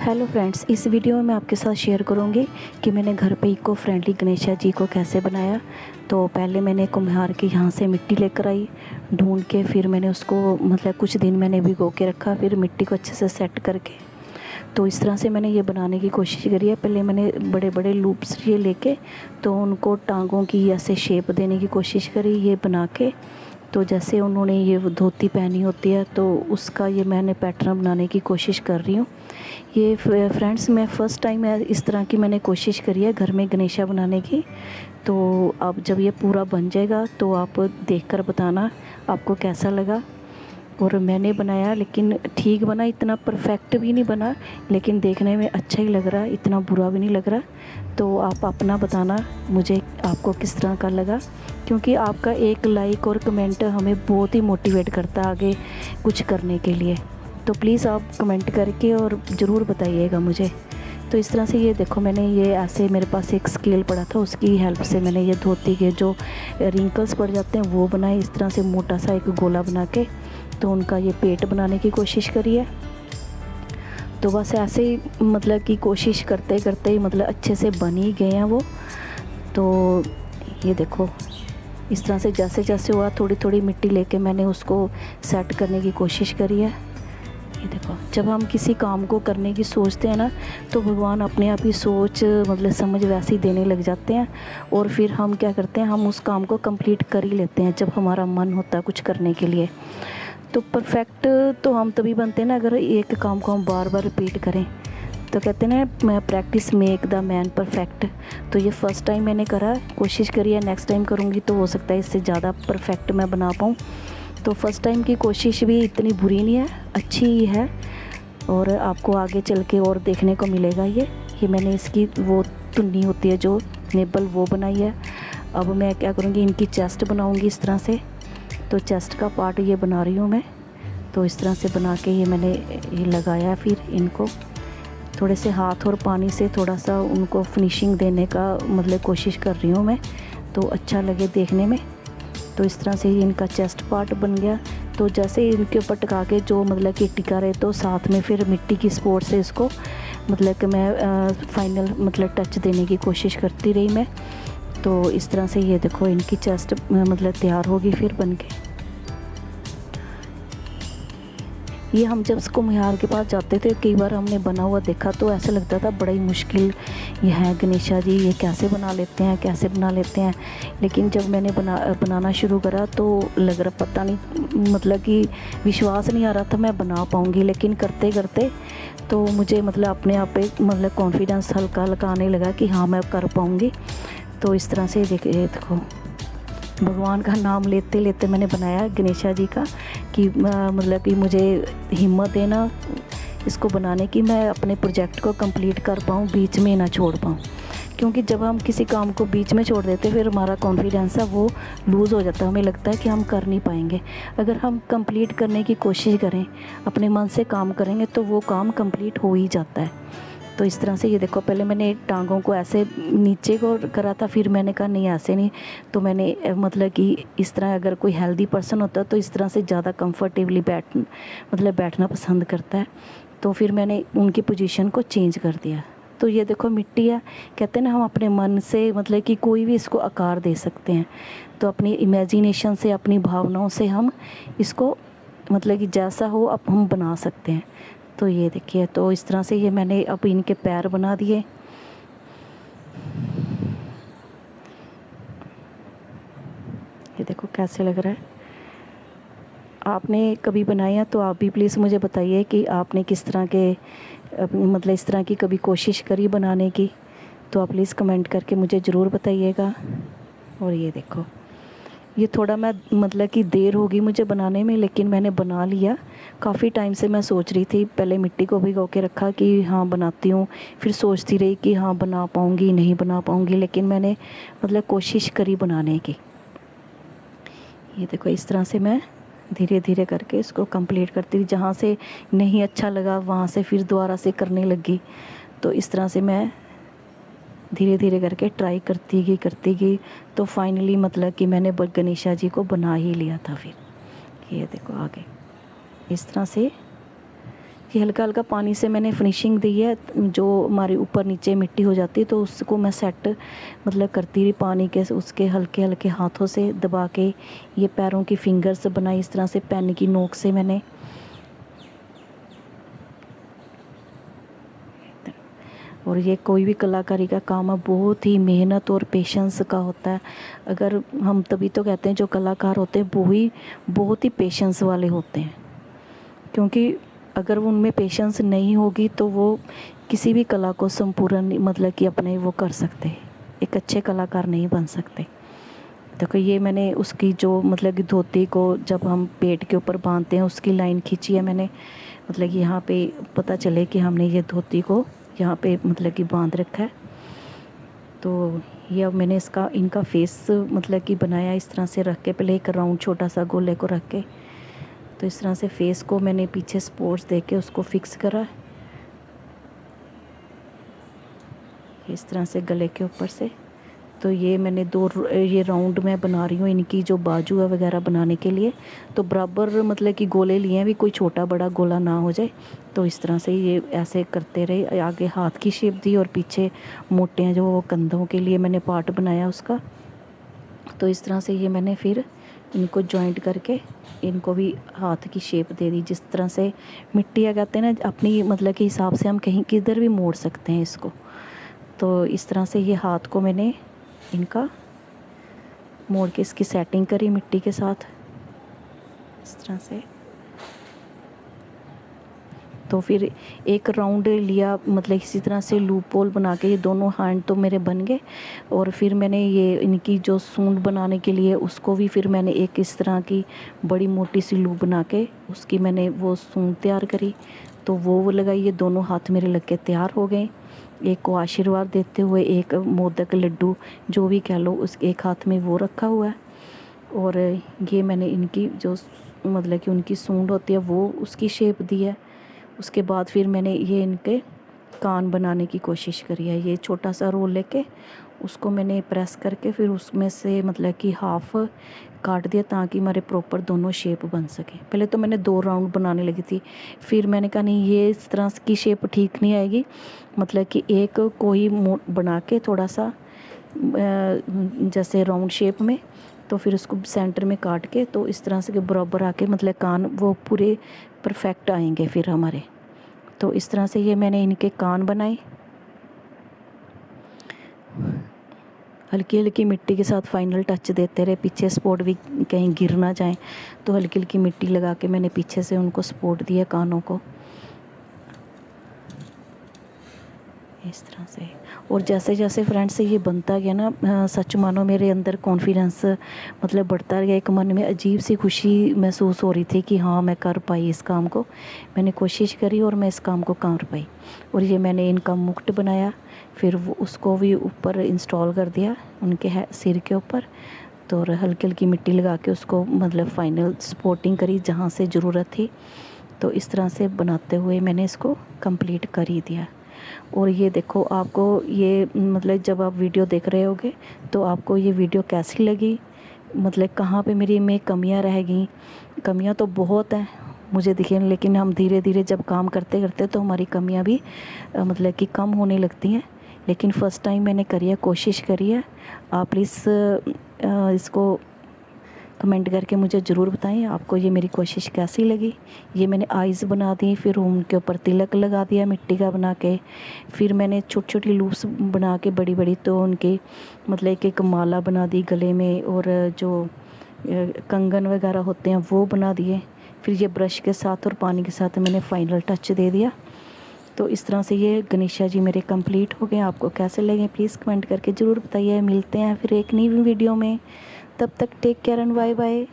Hello friends, इस video में मैं आपके साथ शेयर करूंगी कि मैंने घर पे इको फ्रेंडली गणेशा जी को कैसे बनाया। तो पहले मैंने कुम्हार के यहाँ से मिट्टी लेकर आई ढूंढ के, फिर मैंने उसको कुछ दिन मैंने भिगो के रखा, फिर मिट्टी को अच्छे से सेट करके तो इस तरह से मैंने ये बनाने की कोशिश करी है। पहले मैंने बड़े बड़े लूप्स ये लेके तो उनको टांगों की ऐसे शेप देने की कोशिश करी ये बना के। तो जैसे उन्होंने ये धोती पहनी होती है तो उसका ये मैंने पैटर्न बनाने की कोशिश कर रही हूँ। ये फ्रेंड्स मैं फ़र्स्ट टाइम इस तरह की मैंने कोशिश करी है घर में गणेशा बनाने की। तो अब जब ये पूरा बन जाएगा तो आप देखकर बताना आपको कैसा लगा। और मैंने बनाया लेकिन ठीक बना, इतना परफेक्ट भी नहीं बना लेकिन देखने में अच्छा ही लग रहा है, इतना बुरा भी नहीं लग रहा। तो आप अपना बताना मुझे आपको किस तरह का लगा, क्योंकि आपका एक लाइक और कमेंट हमें बहुत ही मोटिवेट करता है आगे कुछ करने के लिए। तो प्लीज़ आप कमेंट करके और ज़रूर बताइएगा मुझे। तो इस तरह से ये देखो, मैंने ये ऐसे मेरे पास एक स्केल पड़ा था, उसकी हेल्प से मैंने ये धोती के जो रिंकल्स पड़ जाते हैं वो बनाए। इस तरह से मोटा सा एक गोला बना के तो उनका ये पेट बनाने की कोशिश करी है। तो बस ऐसे ही कि कोशिश करते करते ही अच्छे से बन ही गए हैं वो। तो ये देखो इस तरह से जैसे जैसे हुआ थोड़ी थोड़ी मिट्टी लेके मैंने उसको सेट करने की कोशिश करी है। ये देखो, जब हम किसी काम को करने की सोचते हैं ना तो भगवान अपने आप ही सोच समझ वैसे ही देने लग जाते हैं। और फिर हम क्या करते हैं, हम उस काम को कंप्लीट कर ही लेते हैं जब हमारा मन होता है कुछ करने के लिए। तो परफेक्ट तो हम तभी बनते हैं ना अगर एक काम को हम बार बार रिपीट करें। तो कहते हैं ना practice make the man perfect. तो ये फ़र्स्ट टाइम मैंने करा, कोशिश करी है, नेक्स्ट टाइम करूँगी तो हो सकता है इससे ज़्यादा परफेक्ट मैं बना पाऊँ। तो फ़र्स्ट टाइम की कोशिश भी इतनी बुरी नहीं है, अच्छी ही है और आपको आगे चल के और देखने को मिलेगा। ये मैंने इसकी वो तुन्नी होती है जो नेबल वो बनाई है। अब मैं क्या करूँगी, इनकी चेस्ट बनाऊँगी इस तरह से। तो चेस्ट का पार्ट ये बना रही हूँ मैं। तो इस तरह से बना के ये मैंने ये लगाया, फिर इनको थोड़े से हाथ और पानी से थोड़ा सा उनको फिनिशिंग देने का कोशिश कर रही हूँ मैं, तो अच्छा लगे देखने में। तो इस तरह से ही इनका चेस्ट पार्ट बन गया। तो जैसे इनके ऊपर टिका के जो कि टिका रहे तो साथ में फिर मिट्टी की सपोर्ट से इसको कि मैं फाइनल टच देने की कोशिश करती रही मैं। तो इस तरह से ये देखो इनकी चेस्ट तैयार होगी फिर बन के। ये हम जब कुम्हार के पास जाते थे कई बार हमने बना हुआ देखा तो ऐसा लगता था बड़ा ही मुश्किल ये है गणेशा जी, ये कैसे बना लेते हैं, कैसे बना लेते हैं। लेकिन जब मैंने बनाना शुरू करा तो लग रहा पता नहीं कि विश्वास नहीं आ रहा था मैं बना पाऊँगी। लेकिन करते करते तो मुझे अपने आप पे कॉन्फिडेंस हल्का हल्का आने लगा कि हाँ मैं कर पाऊँगी। तो इस तरह से देखो भगवान का नाम लेते लेते मैंने बनाया गणेशा जी का कि कि मुझे हिम्मत देना इसको बनाने की, मैं अपने प्रोजेक्ट को कंप्लीट कर पाऊँ, बीच में ना छोड़ पाऊँ। क्योंकि जब हम किसी काम को बीच में छोड़ देते फिर हमारा कॉन्फिडेंस है वो लूज़ हो जाता है, हमें लगता है कि हम कर नहीं पाएंगे। अगर हम कंप्लीट करने की कोशिश करें, अपने मन से काम करेंगे तो वो काम कंप्लीट हो ही जाता है। तो इस तरह से ये देखो, पहले मैंने टांगों को ऐसे नीचे को करा था, फिर मैंने कहा नहीं ऐसे नहीं। तो मैंने कि इस तरह अगर कोई हेल्दी पर्सन होता है तो इस तरह से ज़्यादा कंफर्टेबली बैठना पसंद करता है। तो फिर मैंने उनकी पोजीशन को चेंज कर दिया। तो ये देखो मिट्टी है, कहते हैं ना हम अपने मन से कि कोई भी इसको आकार दे सकते हैं। तो अपनी इमेजिनेशन से, अपनी भावनाओं से हम इसको कि जैसा हो अब हम बना सकते हैं। तो ये देखिए, तो इस तरह से ये मैंने अब इनके पैर बना दिए। ये देखो कैसे लग रहा है। आपने कभी बनाया तो आप भी प्लीज़ मुझे बताइए कि आपने किस तरह के इस तरह की कभी कोशिश करी बनाने की। तो आप प्लीज़ कमेंट करके मुझे ज़रूर बताइएगा। और ये देखो, ये थोड़ा मैं कि देर होगी मुझे बनाने में, लेकिन मैंने बना लिया। काफ़ी टाइम से मैं सोच रही थी, पहले मिट्टी को भिगो के रखा कि हाँ बनाती हूँ, फिर सोचती रही कि हाँ बना पाऊँगी नहीं बना पाऊँगी, लेकिन मैंने कोशिश करी बनाने की। ये देखो इस तरह से मैं धीरे धीरे करके इसको कंप्लीट करती रही, जहाँ से नहीं अच्छा लगा वहाँ से फिर दोबारा से करने लगी। तो इस तरह से मैं धीरे धीरे करके ट्राई करती गई। तो फाइनली कि मैंने गणेशा जी को बना ही लिया था। फिर ये देखो आगे इस तरह से कि हल्का हल्का पानी से मैंने फिनिशिंग दी है। जो हमारे ऊपर नीचे मिट्टी हो जाती है तो उसको मैं सेट मतलब करती रही पानी के, उसके हल्के हल्के हाथों से दबा के ये पैरों की फिंगर्स बनाई इस तरह से पेन की नोक से मैंने। और ये कोई भी कलाकारी का काम है बहुत ही मेहनत और पेशेंस का होता है। अगर हम तभी तो कहते हैं जो कलाकार होते हैं वो ही बहुत ही पेशेंस वाले होते हैं, क्योंकि अगर वो उनमें पेशेंस नहीं होगी तो वो किसी भी कला को संपूर्ण मतलब कि अपने वो कर सकते, एक अच्छे कलाकार नहीं बन सकते। देखो ये मैंने उसकी जो मतलब कि धोती को जब हम पेट के ऊपर बांधते हैं उसकी लाइन खींची है मैंने, मतलब कि यहाँ पे पता चले कि हमने ये धोती को यहाँ पे मतलब कि बांध रखा है। तो ये अब मैंने इनका फेस मतलब कि बनाया इस तरह से रख के, पहले एक राउंड छोटा सा गोले को रख के, तो इस तरह से फेस को मैंने पीछे स्पोर्ट्स दे के उसको फिक्स करा इस तरह से गले के ऊपर से। तो ये मैंने ये राउंड में बना रही हूँ इनकी जो बाजू है वगैरह बनाने के लिए। तो बराबर मतलब कि गोले लिए हैं, भी कोई छोटा बड़ा गोला ना हो जाए। तो इस तरह से ये ऐसे करते रहे, आगे हाथ की शेप दी और पीछे मोटे हैं जो कंधों के लिए मैंने पार्ट बनाया उसका। तो इस तरह से ये मैंने फिर इनको जॉइंट करके इनको भी हाथ की शेप दे दी। जिस तरह से मिट्टी है कहते हैं ना अपनी मतलब के हिसाब से हम कहीं किधर भी मोड़ सकते हैं इसको। तो इस तरह से ये हाथ को मैंने इनका मोड़ के इसकी सेटिंग करी मिट्टी के साथ इस तरह से। तो फिर एक राउंड लिया मतलब इसी तरह से लूप होल बना के ये दोनों हैंड तो मेरे बन गए। और फिर मैंने ये इनकी जो सूंड बनाने के लिए उसको भी फिर मैंने एक इस तरह की बड़ी मोटी सी लूप बना के उसकी मैंने वो सूंड तैयार करी। तो वो लगाई, ये दोनों हाथ मेरे लग के तैयार हो गए। एक को आशीर्वाद देते हुए एक मोदक लड्डू जो भी कह लो उस एक हाथ में वो रखा हुआ है। और ये मैंने इनकी जो मतलब कि उनकी सूंड होती है वो उसकी शेप दी है। उसके बाद फिर मैंने ये इनके कान बनाने की कोशिश करी है। ये छोटा सा रोल लेके उसको मैंने प्रेस करके फिर उसमें से मतलब कि हाफ काट दिया ताकि हमारे प्रॉपर दोनों शेप बन सके। पहले तो मैंने 2 राउंड बनाने लगी थी, फिर मैंने कहा नहीं ये इस तरह की शेप ठीक नहीं आएगी, मतलब कि एक कोई बना के थोड़ा सा जैसे राउंड शेप में, तो फिर उसको सेंटर में काट के तो इस तरह से के बराबर आके मतलब कान वो पूरे परफेक्ट आएंगे फिर हमारे। तो इस तरह से ये मैंने इनके कान बनाए। हल्की हल्की मिट्टी के साथ फाइनल टच देते रहे, पीछे सपोर्ट भी कहीं गिर ना जाए, तो हल्की हल्की मिट्टी लगा के मैंने पीछे से उनको सपोर्ट दिया कानों को इस तरह से। और जैसे जैसे फ्रेंड्स ये बनता गया ना, सच मानो मेरे अंदर कॉन्फिडेंस मतलब बढ़ता गया। एक मन में अजीब सी खुशी महसूस हो रही थी कि हाँ मैं कर पाई इस काम को, मैंने कोशिश करी और मैं इस काम को कर पाई। और ये मैंने इनका मुकुट बनाया, फिर वो उसको भी ऊपर इंस्टॉल कर दिया उनके सिर के ऊपर। तो हल्की हल्की मिट्टी लगा के उसको मतलब फाइनल सपोर्टिंग करी जहाँ से ज़रूरत थी। तो इस तरह से बनाते हुए मैंने इसको कंप्लीट कर ही दिया। और ये देखो आपको ये मतलब जब आप वीडियो देख रहे होगे तो आपको ये वीडियो कैसी लगी, मतलब कहाँ पे मेरी में कमियां रह गई। कमियां तो बहुत हैं मुझे दिखे, लेकिन हम धीरे धीरे जब काम करते करते तो हमारी कमियां भी मतलब कि कम होने लगती हैं। लेकिन फ़र्स्ट टाइम मैंने करी है, कोशिश करी है। आप प्लीज़ इसको कमेंट करके मुझे ज़रूर बताएं आपको ये मेरी कोशिश कैसी लगी। ये मैंने आइज़ बना दी, फिर उनके ऊपर तिलक लगा दिया मिट्टी का बना के, फिर मैंने छोटी छोटी लूप्स बना के बड़ी बड़ी तो उनके मतलब एक एक माला बना दी गले में, और जो कंगन वगैरह होते हैं वो बना दिए। फिर ये ब्रश के साथ और पानी के साथ मैंने फाइनल टच दे दिया। तो इस तरह से ये गणेशा जी मेरे कंप्लीट हो गए। आपको कैसे लगे प्लीज़ कमेंट करके ज़रूर बताइए। मिलते हैं फिर एक नई वीडियो में, तब तक take care and bye bye.